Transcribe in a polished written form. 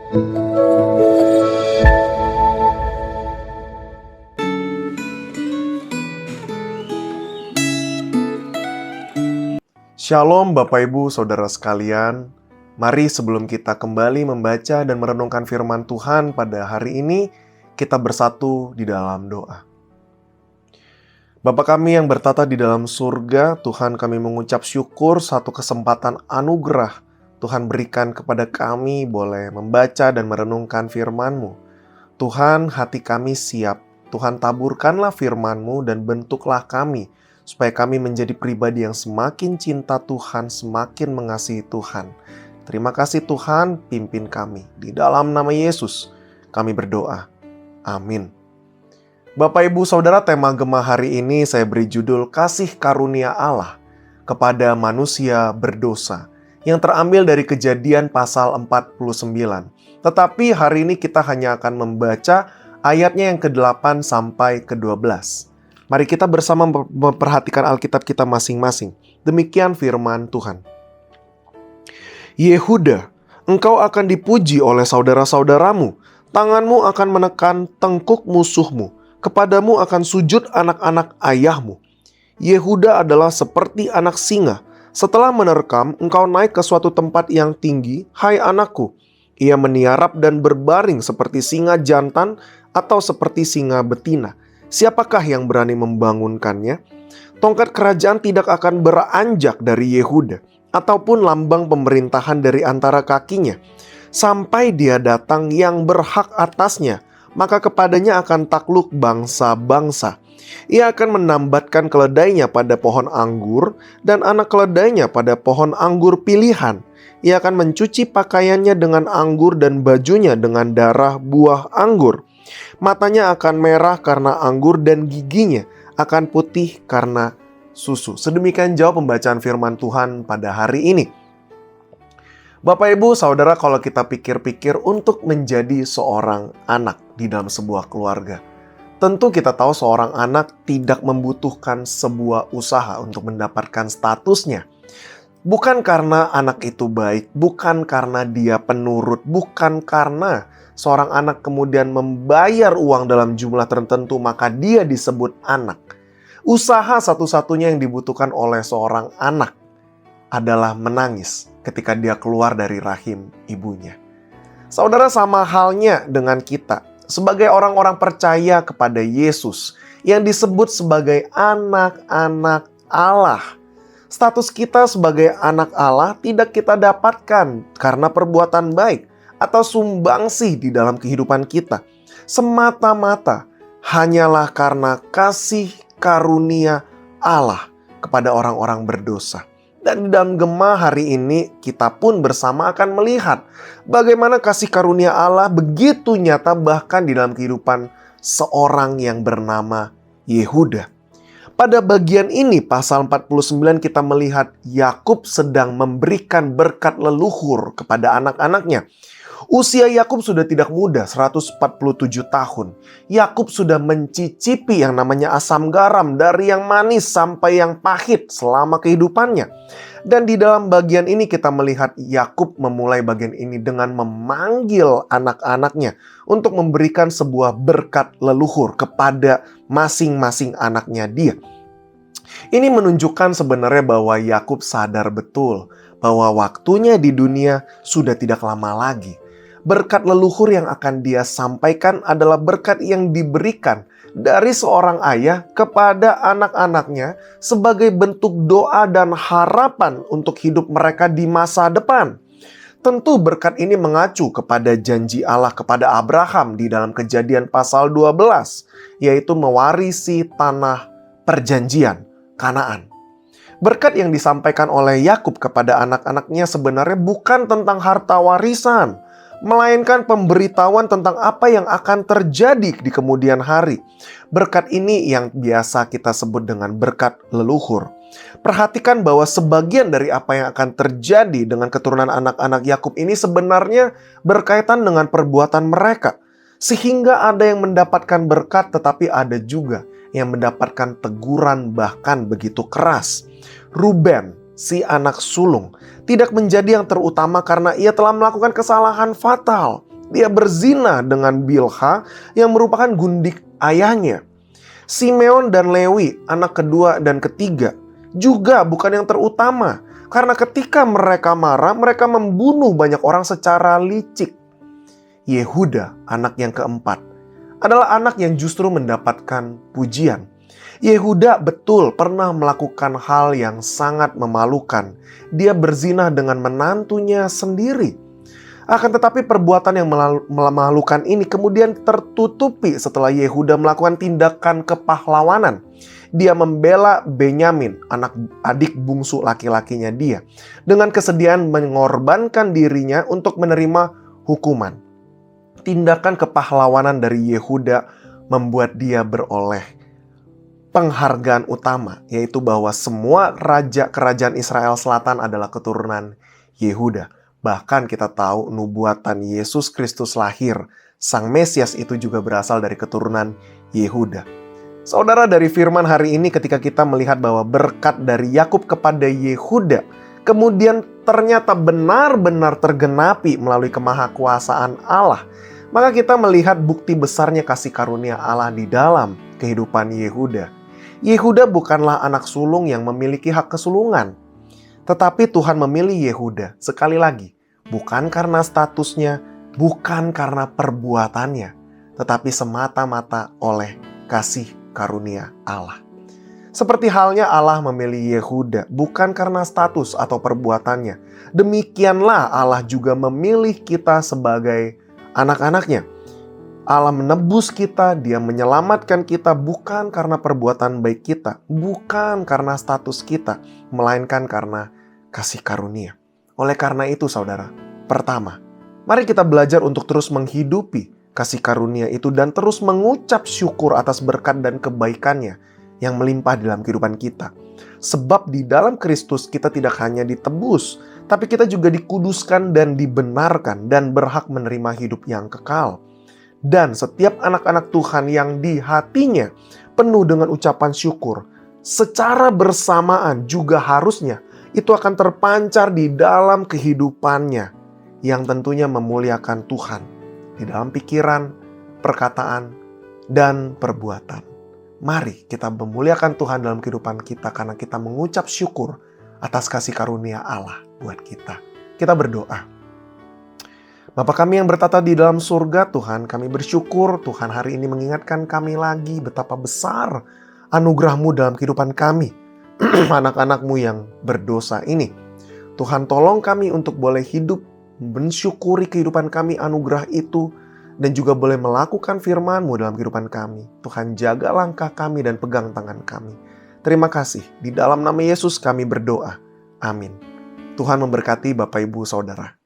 Shalom Bapak Ibu Saudara sekalian. Mari sebelum kita kembali membaca dan merenungkan firman Tuhan pada hari ini, kita bersatu di dalam doa. Bapa kami yang bertata di dalam surga, Tuhan, kami mengucap syukur satu kesempatan anugerah Tuhan berikan kepada kami boleh membaca dan merenungkan firman-Mu. Tuhan, hati kami siap. Tuhan, taburkanlah firman-Mu dan bentuklah kami supaya kami menjadi pribadi yang semakin cinta Tuhan, semakin mengasihi Tuhan. Terima kasih Tuhan, pimpin kami. Di dalam nama Yesus, kami berdoa. Amin. Bapak Ibu Saudara, tema Gema hari ini saya beri judul Kasih Karunia Allah kepada Manusia Berdosa, yang terambil dari Kejadian pasal 49. Tetapi hari ini kita hanya akan membaca ayatnya yang ke-8 sampai ke-12. Mari kita bersama memperhatikan Alkitab kita masing-masing. Demikian firman Tuhan. Yehuda, engkau akan dipuji oleh saudara-saudaramu. Tanganmu akan menekan tengkuk musuhmu. Kepadamu akan sujud anak-anak ayahmu. Yehuda adalah seperti anak singa. Setelah menerkam, engkau naik ke suatu tempat yang tinggi. Hai anakku, ia meniarap dan berbaring seperti singa jantan atau seperti singa betina. Siapakah yang berani membangunkannya? Tongkat kerajaan tidak akan beranjak dari Yehuda, ataupun lambang pemerintahan dari antara kakinya, sampai dia datang yang berhak atasnya, maka kepadanya akan takluk bangsa-bangsa. Ia akan menambatkan keledainya pada pohon anggur, dan anak keledainya pada pohon anggur pilihan. Ia akan mencuci pakaiannya dengan anggur dan bajunya dengan darah buah anggur. Matanya akan merah karena anggur dan giginya akan putih karena susu. Sedemikian jawab pembacaan firman Tuhan pada hari ini. Bapak Ibu Saudara, kalau kita pikir-pikir untuk menjadi seorang anak di dalam sebuah keluarga, tentu kita tahu seorang anak tidak membutuhkan sebuah usaha untuk mendapatkan statusnya. Bukan karena anak itu baik, bukan karena dia penurut, bukan karena seorang anak kemudian membayar uang dalam jumlah tertentu maka dia disebut anak. Usaha satu-satunya yang dibutuhkan oleh seorang anak adalah menangis ketika dia keluar dari rahim ibunya. Saudara, sama halnya dengan kita sebagai orang-orang percaya kepada Yesus yang disebut sebagai anak-anak Allah. Status kita sebagai anak Allah tidak kita dapatkan karena perbuatan baik atau sumbangsih di dalam kehidupan kita. Semata-mata hanyalah karena kasih karunia Allah kepada orang-orang berdosa. Dan di dalam Gema hari ini kita pun bersama akan melihat bagaimana kasih karunia Allah begitu nyata bahkan di dalam kehidupan seorang yang bernama Yehuda. Pada bagian ini pasal 49 kita melihat Yakub sedang memberikan berkat leluhur kepada anak-anaknya. Usia Yakub sudah tidak muda, 147 tahun. Yakub sudah mencicipi yang namanya asam garam, dari yang manis sampai yang pahit selama kehidupannya. Dan di dalam bagian ini kita melihat Yakub memulai bagian ini dengan memanggil anak-anaknya untuk memberikan sebuah berkat leluhur kepada masing-masing anaknya dia. Ini menunjukkan sebenarnya bahwa Yakub sadar betul bahwa waktunya di dunia sudah tidak lama lagi. Berkat leluhur yang akan dia sampaikan adalah berkat yang diberikan dari seorang ayah kepada anak-anaknya sebagai bentuk doa dan harapan untuk hidup mereka di masa depan. Tentu berkat ini mengacu kepada janji Allah kepada Abraham di dalam Kejadian pasal 12, yaitu mewarisi tanah perjanjian Kanaan. Berkat yang disampaikan oleh Yakub kepada anak-anaknya sebenarnya bukan tentang harta warisan, melainkan pemberitahuan tentang apa yang akan terjadi di kemudian hari. Berkat ini yang biasa kita sebut dengan berkat leluhur. Perhatikan bahwa sebagian dari apa yang akan terjadi dengan keturunan anak-anak Yakub ini sebenarnya berkaitan dengan perbuatan mereka. Sehingga ada yang mendapatkan berkat, tetapi ada juga yang mendapatkan teguran bahkan begitu keras. Ruben, si anak sulung, tidak menjadi yang terutama karena ia telah melakukan kesalahan fatal. Dia berzina dengan Bilha yang merupakan gundik ayahnya. Simeon dan Lewi, anak kedua dan ketiga, juga bukan yang terutama. Karena ketika mereka marah, mereka membunuh banyak orang secara licik. Yehuda, anak yang keempat, adalah anak yang justru mendapatkan pujian. Yehuda betul pernah melakukan hal yang sangat memalukan. Dia berzina dengan menantunya sendiri. Akan tetapi perbuatan yang memalukan ini kemudian tertutupi setelah Yehuda melakukan tindakan kepahlawanan. Dia membela Benyamin, anak adik bungsu laki-lakinya dia, dengan kesediaan mengorbankan dirinya untuk menerima hukuman. Tindakan kepahlawanan dari Yehuda membuat dia beroleh penghargaan utama, yaitu bahwa semua raja kerajaan Israel Selatan adalah keturunan Yehuda. Bahkan kita tahu nubuatan Yesus Kristus lahir, Sang Mesias itu juga berasal dari keturunan Yehuda. Saudara, dari firman hari ini ketika kita melihat bahwa berkat dari Yakub kepada Yehuda kemudian ternyata benar-benar tergenapi melalui kemahakuasaan Allah, maka kita melihat bukti besarnya kasih karunia Allah di dalam kehidupan Yehuda. Yehuda bukanlah anak sulung yang memiliki hak kesulungan. Tetapi Tuhan memilih Yehuda, sekali lagi, bukan karena statusnya, bukan karena perbuatannya, tetapi semata-mata oleh kasih karunia Allah. Seperti halnya Allah memilih Yehuda, bukan karena status atau perbuatannya. Demikianlah Allah juga memilih kita sebagai anak-anaknya. Allah menebus kita, Dia menyelamatkan kita bukan karena perbuatan baik kita, bukan karena status kita, melainkan karena kasih karunia. Oleh karena itu saudara, pertama, mari kita belajar untuk terus menghidupi kasih karunia itu dan terus mengucap syukur atas berkat dan kebaikannya yang melimpah dalam kehidupan kita. Sebab di dalam Kristus kita tidak hanya ditebus, tapi kita juga dikuduskan dan dibenarkan dan berhak menerima hidup yang kekal. Dan setiap anak-anak Tuhan yang di hatinya penuh dengan ucapan syukur, secara bersamaan juga harusnya itu akan terpancar di dalam kehidupannya yang tentunya memuliakan Tuhan di dalam pikiran, perkataan, dan perbuatan. Mari kita memuliakan Tuhan dalam kehidupan kita karena kita mengucap syukur atas kasih karunia Allah buat kita. Kita berdoa. Bapa kami yang bertata di dalam surga, Tuhan, kami bersyukur Tuhan hari ini mengingatkan kami lagi betapa besar anugerah-Mu dalam kehidupan kami, anak-anak-Mu yang berdosa ini. Tuhan, tolong kami untuk boleh hidup mensyukuri kehidupan kami anugerah itu dan juga boleh melakukan firman-Mu dalam kehidupan kami. Tuhan, jaga langkah kami dan pegang tangan kami. Terima kasih. Di dalam nama Yesus kami berdoa. Amin. Tuhan memberkati Bapak Ibu Saudara.